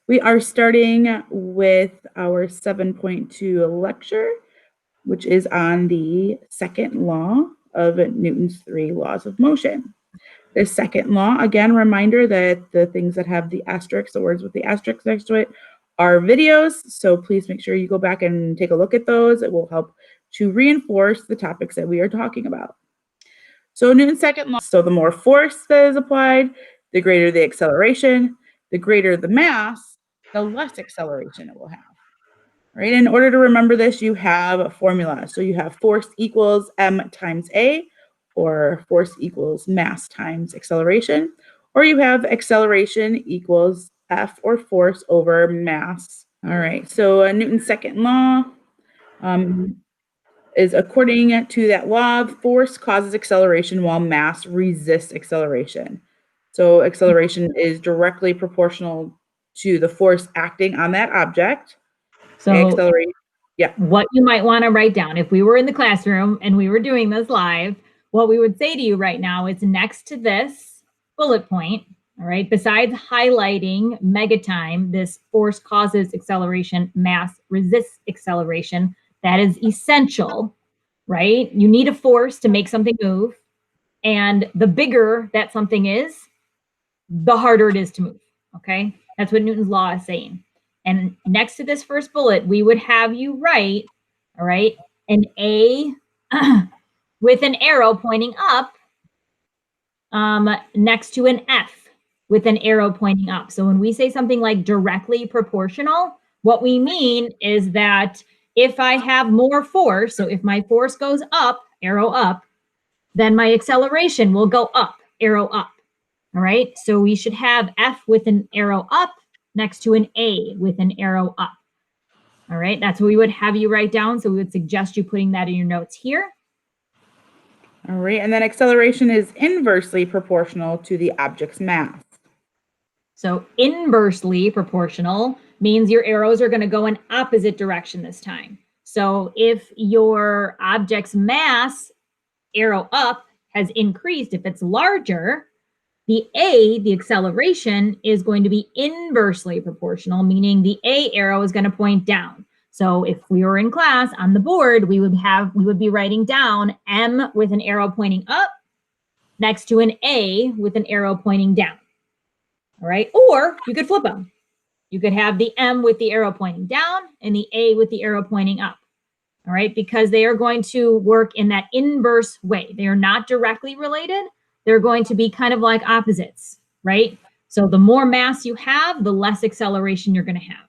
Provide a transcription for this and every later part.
We are starting with our 7.2 lecture, which is on the second law of Newton's 3 laws of motion. The second law, again, reminder that the things that have the asterisk, the words with the asterisk next to it, are videos. So please make sure you go back and take a look at those. It will help to reinforce the topics that we are talking about. So Newton's second law, so the more force that is applied, the greater the acceleration, the greater the mass, the less acceleration it will have. Right? In order to remember this, you have a formula. So you have force equals m times a, or force equals mass times acceleration, or you have acceleration equals F, or force, over mass. All right, so Newton's second law is, according to that law, force causes acceleration while mass resists acceleration. So acceleration is directly proportional to the force acting on that object. So accelerate. Yeah. What you might want to write down, if we were in the classroom and we were doing this live, what we would say to you right now is, next to this bullet point, all right, besides highlighting megatime, this force causes acceleration, mass resists acceleration, that is essential, right? You need a force to make something move. And the bigger that something is, the harder it is to move, okay? That's what Newton's law is saying. And next to this first bullet, we would have you write, all right, an A with an arrow pointing up next to an F with an arrow pointing up. So when we say something like directly proportional, what we mean is that if I have more force, so if my force goes up, arrow up, then my acceleration will go up, arrow up. All right, so we should have F with an arrow up next to an A with an arrow up. All right, that's what we would have you write down. So we would suggest you putting that in your notes here. All right, and then acceleration is inversely proportional to the object's mass. So inversely proportional means your arrows are going to go in opposite direction this time. So if your object's mass, arrow up, has increased, if it's larger, the A, the acceleration, is going to be inversely proportional, meaning the A arrow is going to point down. So if we were in class on the board, we would be writing down M with an arrow pointing up next to an A with an arrow pointing down. All right, or you could flip them. You could have the M with the arrow pointing down and the A with the arrow pointing up. All right, because they are going to work in that inverse way. They are not directly related. They're going to be kind of like opposites, right? So the more mass you have, the less acceleration you're going to have.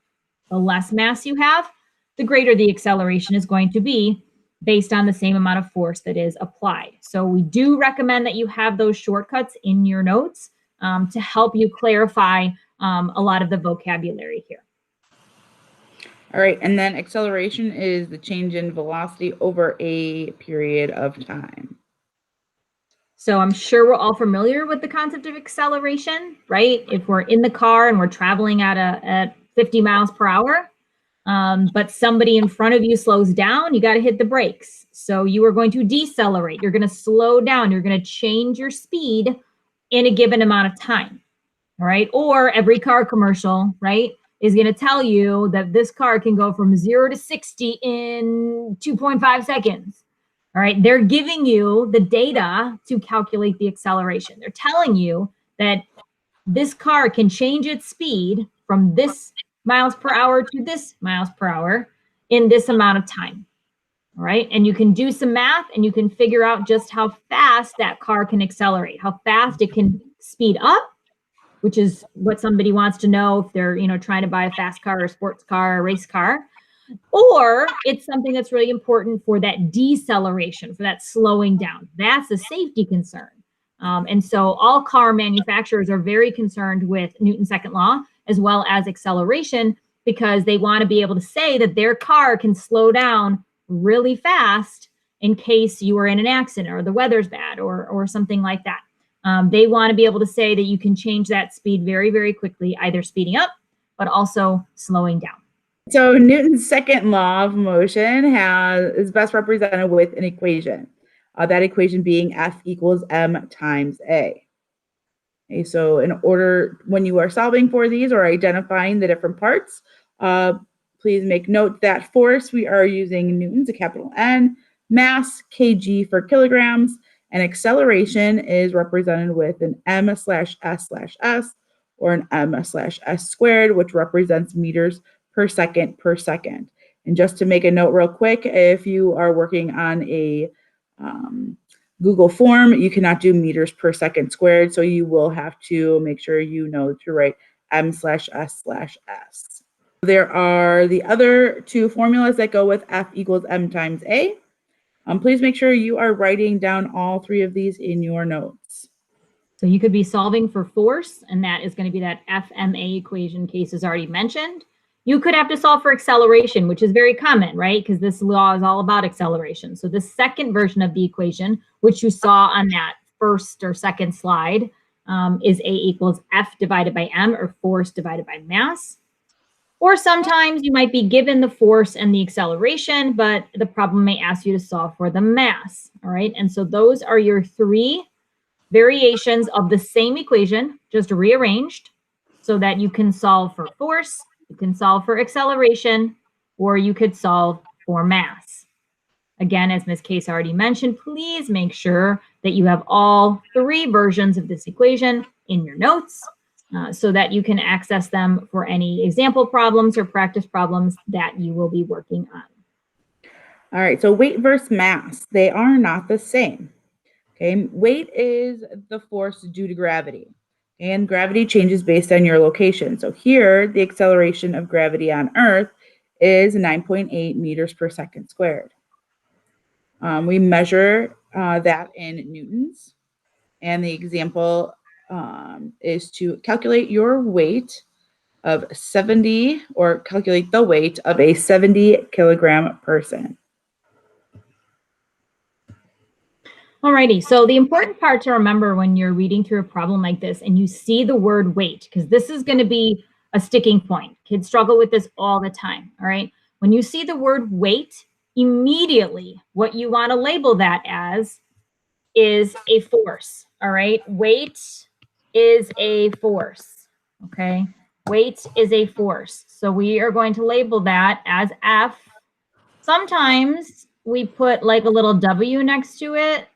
The less mass you have, the greater the acceleration is going to be based on the same amount of force that is applied. So we do recommend that you have those shortcuts in your notes to help you clarify a lot of the vocabulary here. All right, and then acceleration is the change in velocity over a period of time. So I'm sure we're all familiar with the concept of acceleration, right? If we're in the car and we're traveling at 50 miles per hour, but somebody in front of you slows down, you got to hit the brakes. So you are going to decelerate. You're going to slow down. You're going to change your speed in a given amount of time, all right? Or every car commercial, right, is going to tell you that this car can go from 0 to 60 in 2.5 seconds. All right, they're giving you the data to calculate the acceleration. They're telling you that this car can change its speed from this miles per hour to this miles per hour in this amount of time. All right, and you can do some math and you can figure out just how fast that car can accelerate, how fast it can speed up, which is what somebody wants to know if they're, trying to buy a fast car or a sports car or a race car. Or it's something that's really important for that deceleration, for that slowing down. That's a safety concern. And so all car manufacturers are very concerned with Newton's second law, as well as acceleration, because they want to be able to say that their car can slow down really fast in case you are in an accident or the weather's bad or something like that. They want to be able to say that you can change that speed very, very quickly, either speeding up, but also slowing down. So Newton's second law of motion is best represented with an equation. That equation being F equals M times A. Okay, so in order, when you are solving for these or identifying the different parts, please make note that force, we are using newtons, a capital N, mass, kg for kilograms, and acceleration is represented with an m/s/s or an m/s squared, which represents meters per second per second. And just to make a note real quick, if you are working on a Google form, you cannot do meters per second squared, so you will have to make sure you know to write m/s/s. There are the other two formulas that go with F equals m times A. Please make sure you are writing down all three of these in your notes. So you could be solving for force, and that is going to be that FMA equation Case has already mentioned. You could have to solve for acceleration, which is very common, right? Because this law is all about acceleration. So the second version of the equation, which you saw on that first or second slide, is A equals F divided by M, or force divided by mass. Or sometimes you might be given the force and the acceleration, but the problem may ask you to solve for the mass, all right? And so those are your three variations of the same equation, just rearranged, so that you can solve for force, you can solve for acceleration, or you could solve for mass. Again, as Ms. Case already mentioned, please make sure that you have all three versions of this equation in your notes so that you can access them for any example problems or practice problems that you will be working on. All right, so weight versus mass, they are not the same. Okay, weight is the force due to gravity, and gravity changes based on your location. So here, the acceleration of gravity on Earth is 9.8 meters per second squared. We measure that in newtons, and the example is to calculate your weight of 70, or calculate the weight of a 70 kilogram person. Alrighty, so the important part to remember when you're reading through a problem like this and you see the word weight, because this is going to be a sticking point. Kids struggle with this all the time, all right? When you see the word weight, immediately what you want to label that as is a force, all right? Weight is a force, okay? Weight is a force. So we are going to label that as F. Sometimes we put like a little W next to it,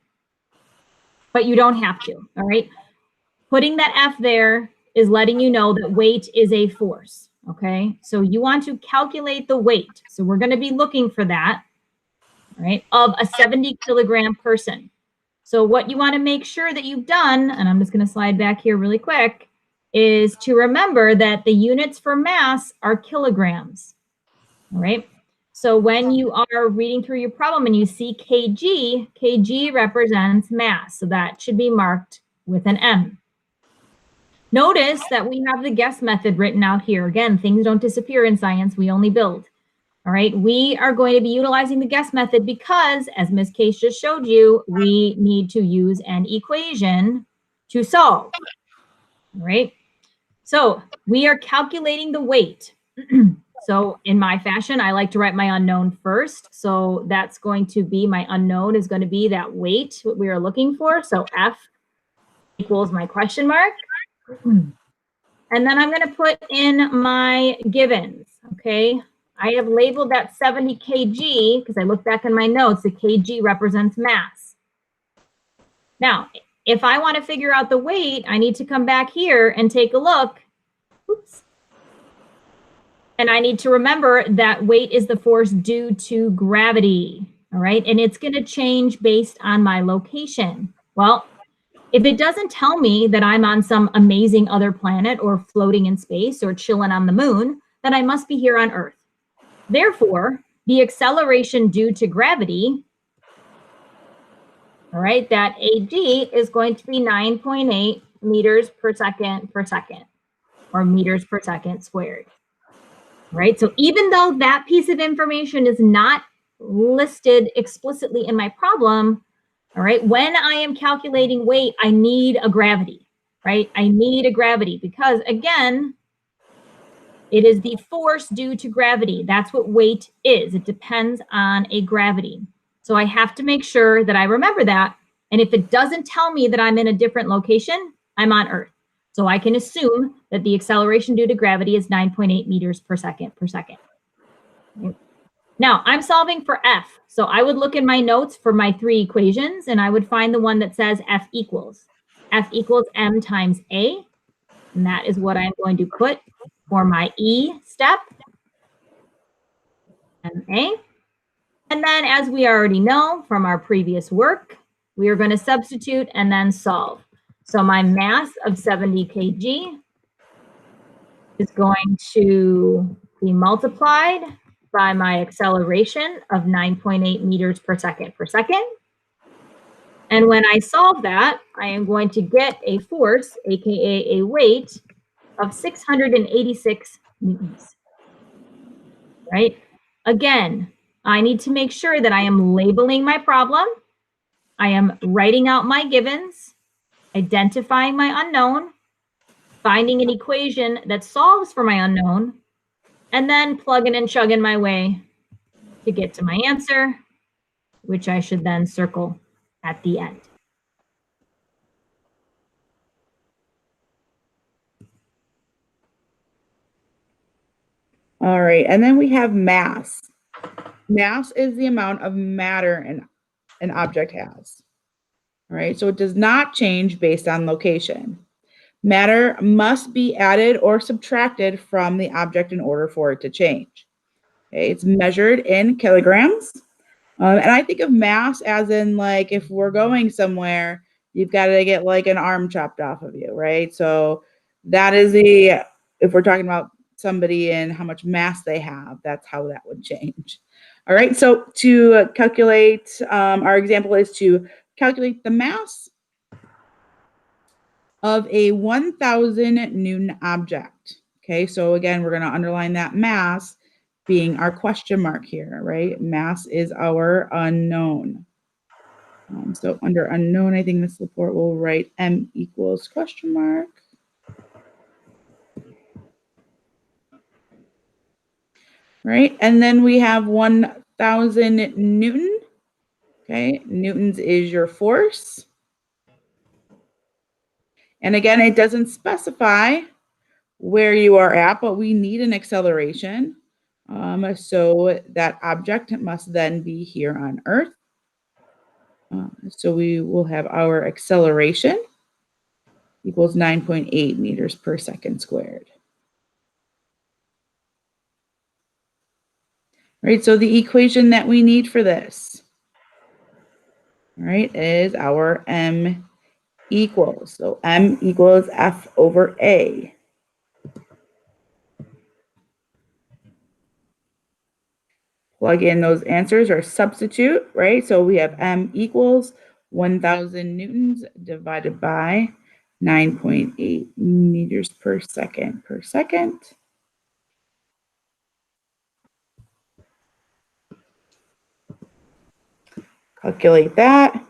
but you don't have to, all right? Putting that F there is letting you know that weight is a force, okay? So you want to calculate the weight. So we're going to be looking for that, all right, of a 70 kilogram person. So what you want to make sure that you've done, and I'm just going to slide back here really quick, is to remember that the units for mass are kilograms, all right? So when you are reading through your problem and you see kg, kg represents mass. So that should be marked with an M. Notice that we have the guess method written out here. Again, things don't disappear in science, we only build. All right, we are going to be utilizing the guess method because, as Ms. Case just showed you, we need to use an equation to solve. All right, so we are calculating the weight. So in my fashion, I like to write my unknown first. So that's going to be, my unknown is going to be that weight, what we are looking for. So F equals my question mark. And then I'm going to put in my givens, okay? I have labeled that 70 kg because I look back in my notes, the kg represents mass. Now, if I want to figure out the weight, I need to come back here and take a look. Oops. And I need to remember that weight is the force due to gravity, all right? And it's going to change based on my location. Well, if it doesn't tell me that I'm on some amazing other planet or floating in space or chilling on the moon, then I must be here on Earth. Therefore, the acceleration due to gravity, all right, that AG is going to be 9.8 meters per second, or meters per second squared. Right? So even though that piece of information is not listed explicitly in my problem, all right, when I am calculating weight, I need a gravity, right? I need a gravity because, again, it is the force due to gravity. That's what weight is. It depends on a gravity. So I have to make sure that I remember that. And if it doesn't tell me that I'm in a different location, I'm on Earth. So I can assume that the acceleration due to gravity is 9.8 meters per second. Now I'm solving for F. So I would look in my notes for my 3 equations and I would find the one that says F equals m times A. And that is what I'm going to put for my E step, MA. And then as we already know from our previous work, we are going to substitute and then solve. So my mass of 70 kg is going to be multiplied by my acceleration of 9.8 meters per second. And when I solve that, I am going to get a force, aka a weight, of 686 newtons, right? Again, I need to make sure that I am labeling my problem. I am writing out my givens, identifying my unknown, finding an equation that solves for my unknown, and then plugging and chugging my way to get to my answer, which I should then circle at the end. All right, and then we have mass. Mass is the amount of matter an object has. All right, so it does not change based on location. Matter must be added or subtracted from the object in order for it to change. Okay, it's measured in kilograms. And I think of mass as in, like, if we're going somewhere, you've got to get like an arm chopped off of you, right? So that is if we're talking about somebody and how much mass they have, that's how that would change. All right, so to calculate, our example is to calculate the mass of a 1,000 Newton object. Okay, so again, we're going to underline that mass being our question mark here, right? Mass is our unknown. So under unknown, I think Ms. Laporte will write M equals question mark. Right, and then we have 1,000 Newton. Okay, newtons is your force. And again, it doesn't specify where you are at, but we need an acceleration. So that object must then be here on Earth. So we will have our acceleration equals 9.8 meters per second squared. Right, so the equation that we need for this, right, is our M equals. So M equals F over A. Plug in those answers or substitute, right? So we have M equals 1,000 newtons divided by 9.8 meters per second Calculate that.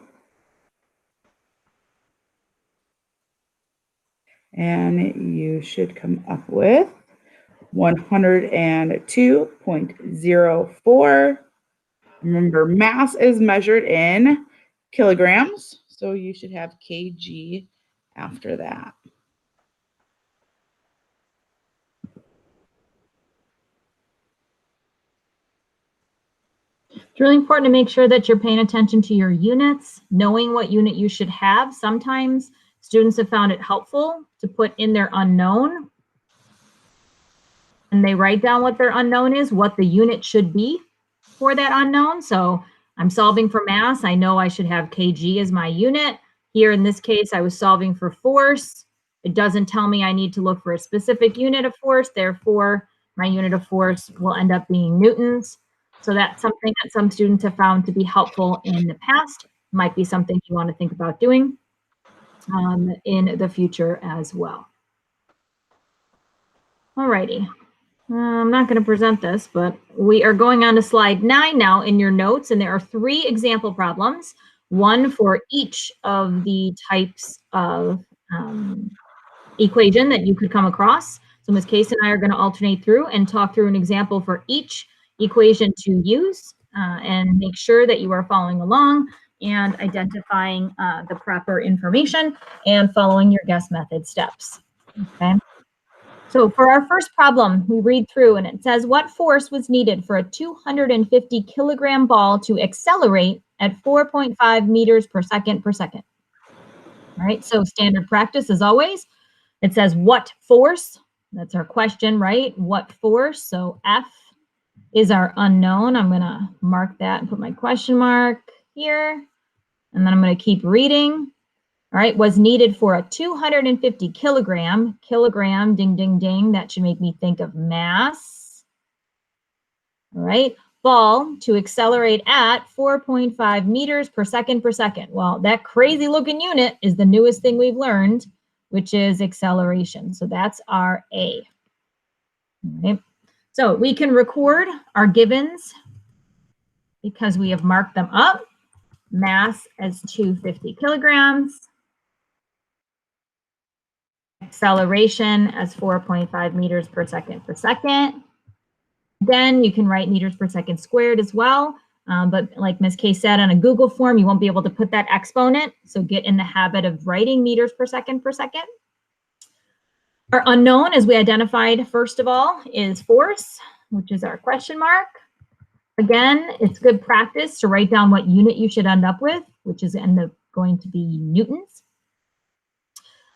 And you should come up with 102.04. Remember, mass is measured in kilograms, so you should have kg after that. It's really important to make sure that you're paying attention to your units, knowing what unit you should have. Sometimes students have found it helpful to put in their unknown, and they write down what their unknown is, what the unit should be for that unknown. So I'm solving for mass. I know I should have kg as my unit. Here in this case, I was solving for force. It doesn't tell me I need to look for a specific unit of force. Therefore, my unit of force will end up being newtons. So that's something that some students have found to be helpful in the past. Might be something you want to think about doing in the future as well. Alrighty. I'm not going to present this, but we are going on to slide 9 now in your notes, and there are 3 example problems, one for each of the types of equation that you could come across. So Ms. Case and I are going to alternate through and talk through an example for each equation to use and make sure that you are following along and identifying the proper information and following your guess method steps. Okay. So for our first problem, we read through and it says, what force was needed for a 250 kilogram ball to accelerate at 4.5 meters per second per second? All right, so standard practice as always. It says what force? That's our question, right? What force? So F is our unknown. I'm gonna mark that and put my question mark here. And then I'm gonna keep reading. All right, was needed for a 250 kilogram, ding, ding, ding. That should make me think of mass. All right, ball to accelerate at 4.5 meters per second per second. Well, that crazy looking unit is the newest thing we've learned, which is acceleration. So that's our A. All right. So we can record our givens because we have marked them up. Mass as 250 kilograms. Acceleration as 4.5 meters per second per second. Then you can write meters per second squared as well. But like Ms. K said, on a Google form, you won't be able to put that exponent. So get in the habit of writing meters per second per second. Our unknown, as we identified first of all, is force, which is our question mark. Again, it's good practice to write down what unit you should end up with, which is going to be newtons.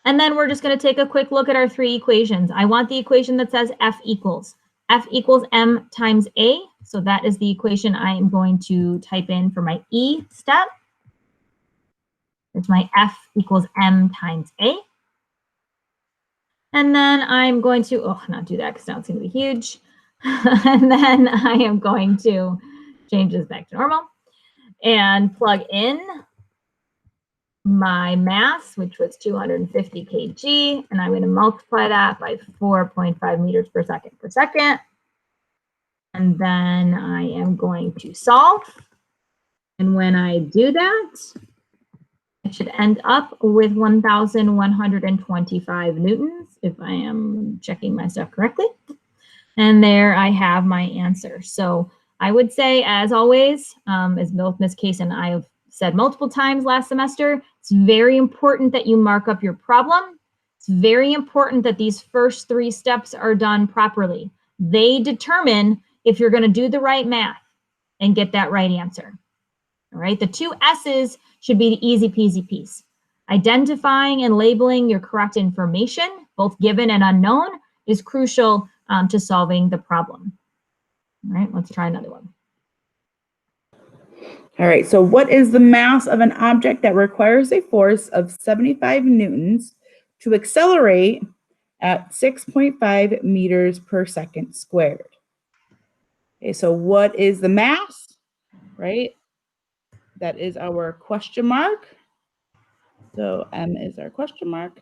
And then we're just going to take a quick look at our three equations. I want the equation that says F equals m times A. So that is the equation I am going to type in for my E step. It's my F equals m times A. And then I'm going to, not do that because now it's going to be huge. And then I am going to change this back to normal and plug in my mass, which was 250 kg, and I'm going to multiply that by 4.5 meters per second. And then I am going to solve. And when I do that, I should end up with 1,125 newtons, if I am checking my stuff correctly. And there I have my answer. So I would say, as always, as both Ms. Case and I have said multiple times last semester, it's very important that you mark up your problem. It's very important that these first three steps are done properly. They determine if you're going to do the right math and get that right answer. All right, the two S's should be the easy peasy piece. Identifying and labeling your correct information, both given and unknown, is crucial to solving the problem. All right, let's try another one. All right, so what is the mass of an object that requires a force of 75 newtons to accelerate at 6.5 meters per second squared? Okay, so what is the mass, right? That is our question mark. So M is our question mark.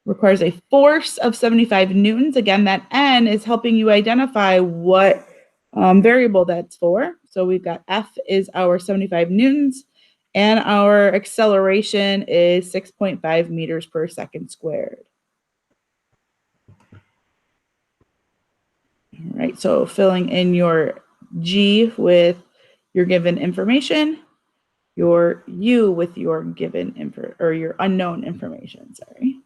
Requires a force of 75 newtons. Again, that N is helping you identify what variable that's for. So we've got F is our 75 newtons, and our acceleration is 6.5 meters per second squared. All right, so filling in your G with your given information, your U with your given info or your unknown information, sorry.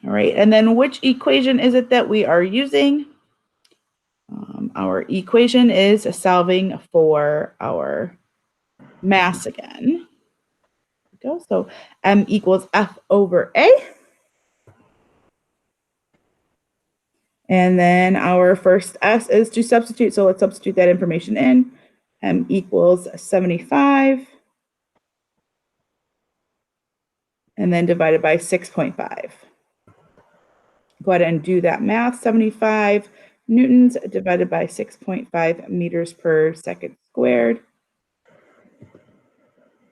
All right, and then which equation is it that we are using? Our equation is solving for our mass again. There we go. So M equals F over A. And then our first S is to substitute. So let's substitute that information in. M equals 75. And then divided by 6.5. Go ahead and do that math. 75 newtons divided by 6.5 meters per second squared.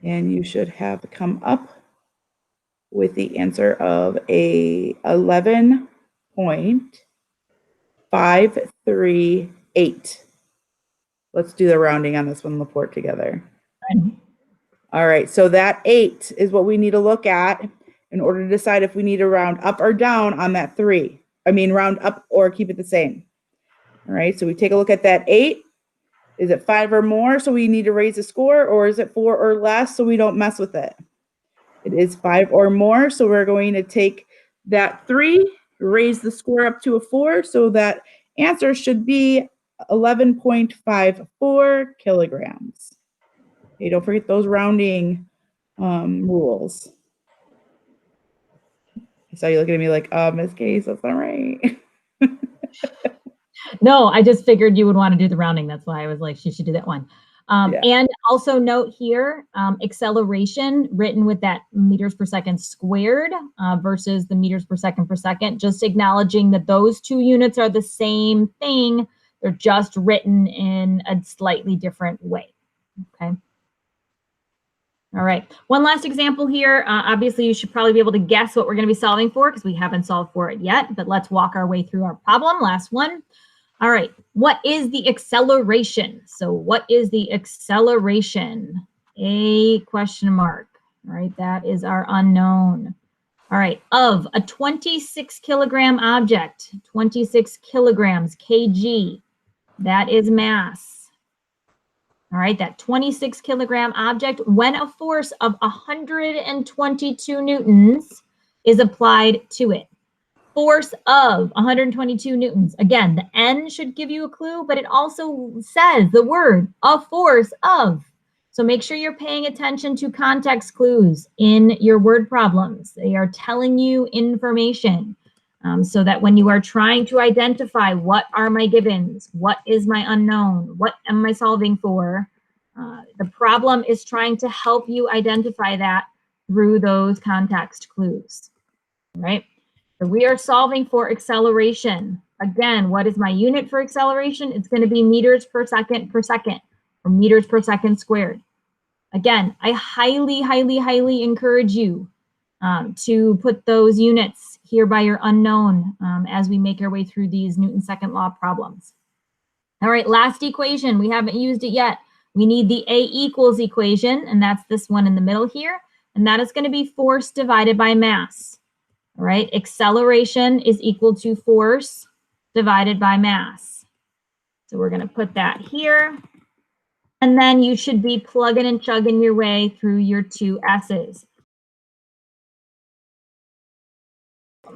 And you should have come up with the answer of a 11.538. Let's do the rounding on this one, Laporte, together. All right, so that 8 is what we need to look at in order to decide if we need to round up or down on that 3. I mean, round up or keep it the same. All right, so we take a look at that 8. Is it 5 or more, so we need to raise the score, or is it 4 or less, so we don't mess with it? It is 5 or more, so we're going to take that 3, raise the score up to a 4, so that answer should be 11.54 kilograms. Okay, don't forget those rounding rules. I saw you looking at me like, Ms. Case, that's not right. No, I just figured you would want to do the rounding. That's why I was like, she should do that one. Yeah. And also note here, acceleration written with that meters per second squared versus the meters per second, just acknowledging that those two units are the same thing. They're just written in a slightly different way. Okay. All right, one last example here. Obviously, you should probably be able to guess what we're going to be solving for because we haven't solved for it yet, but let's walk our way through our problem. Last one. All right, what is the acceleration? So what is the acceleration? A question mark. All right, that is our unknown. All right, of a 26 kilogram object, 26 kilograms, kg, that is mass. All right, that 26 kilogram object, when a force of 122 newtons is applied to it. Force of 122 newtons. Again, the N should give you a clue, but it also says the word, a force of. So make sure you're paying attention to context clues in your word problems. They are telling you information so that when you are trying to identify what are my givens, what is my unknown, what am I solving for, the problem is trying to help you identify that through those context clues, right? So we are solving for acceleration. Again, what is my unit for acceleration? It's going to be meters per second, or meters per second squared. Again, I highly, highly, highly encourage you to put those units here by your unknown as we make our way through these Newton's second law problems. All right, last equation. We haven't used it yet. We need the A equals equation, and that's this one in the middle here. And that is going to be force divided by mass. All right, acceleration is equal to force divided by mass. So we're going to put that here. And then you should be plugging and chugging your way through your two S's. All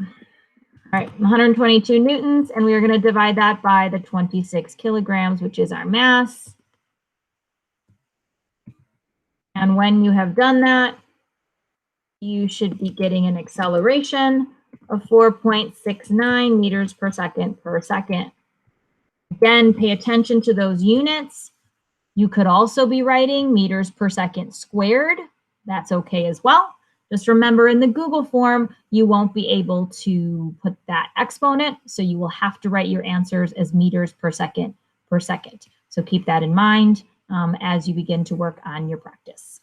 right, 122 newtons, and we are going to divide that by the 26 kilograms, which is our mass. And when you have done that, you should be getting an acceleration of 4.69 meters per second. Again, pay attention to those units. You could also be writing meters per second squared. That's okay as well. Just remember in the Google form, you won't be able to put that exponent, so you will have to write your answers as meters per second. So keep that in mind as you begin to work on your practice.